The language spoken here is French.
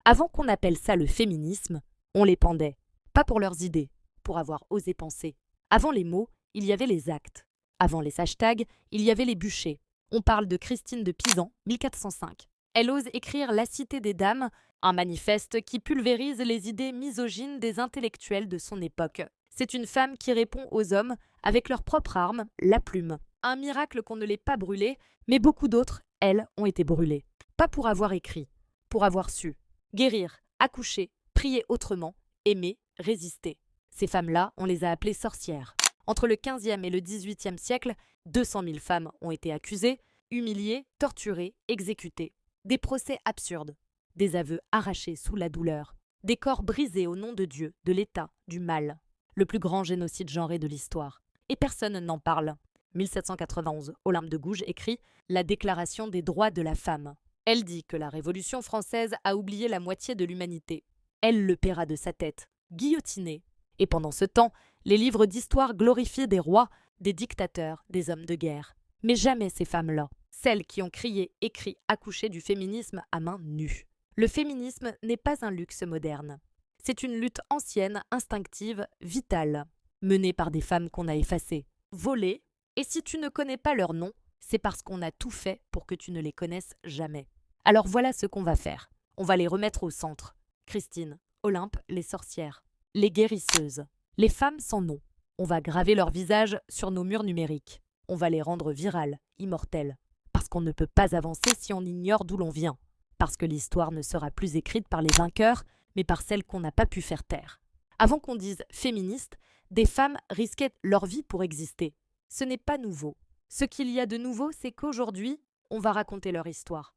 Avant qu'on appelle ça le féminisme, on les pendait. Pas pour leurs idées, pour avoir osé penser. Avant les mots, il y avait les actes. Avant les hashtags, il y avait les bûchers. On parle de Christine de Pisan, 1405. Elle ose écrire La Cité des Dames, un manifeste qui pulvérise les idées misogynes des intellectuels de son époque. C'est une femme qui répond aux hommes avec leur propre arme, la plume. Un miracle qu'on ne l'ait pas brûlée, mais beaucoup d'autres, elles, ont été brûlées. Pas pour avoir écrit, pour avoir su. Guérir, accoucher, prier autrement, aimer, résister. Ces femmes-là, on les a appelées sorcières. Entre le XVe et le XVIIIe siècle, 200 000 femmes ont été accusées, humiliées, torturées, exécutées. Des procès absurdes, des aveux arrachés sous la douleur, des corps brisés au nom de Dieu, de l'État, du mal. Le plus grand génocide genré de l'histoire. Et personne n'en parle. 1791, Olympe de Gouges écrit « La Déclaration des droits de la femme ». Elle dit que la Révolution française a oublié la moitié de l'humanité. Elle le paiera de sa tête, guillotinée. Et pendant ce temps, les livres d'histoire glorifient des rois, des dictateurs, des hommes de guerre. Mais jamais ces femmes-là, celles qui ont crié, écrit, accouché du féminisme à main nue. Le féminisme n'est pas un luxe moderne. C'est une lutte ancienne, instinctive, vitale, menée par des femmes qu'on a effacées, volées, et si tu ne connais pas leur nom, c'est parce qu'on a tout fait pour que tu ne les connaisses jamais. Alors voilà ce qu'on va faire. On va les remettre au centre. Christine, Olympe, les sorcières, les guérisseuses, les femmes sans nom. On va graver leurs visages sur nos murs numériques. On va les rendre virales, immortelles. Parce qu'on ne peut pas avancer si on ignore d'où l'on vient. Parce que l'histoire ne sera plus écrite par les vainqueurs, mais par celles qu'on n'a pas pu faire taire. Avant qu'on dise féministes, des femmes risquaient leur vie pour exister. Ce n'est pas nouveau. Ce qu'il y a de nouveau, c'est qu'aujourd'hui, on va raconter leur histoire.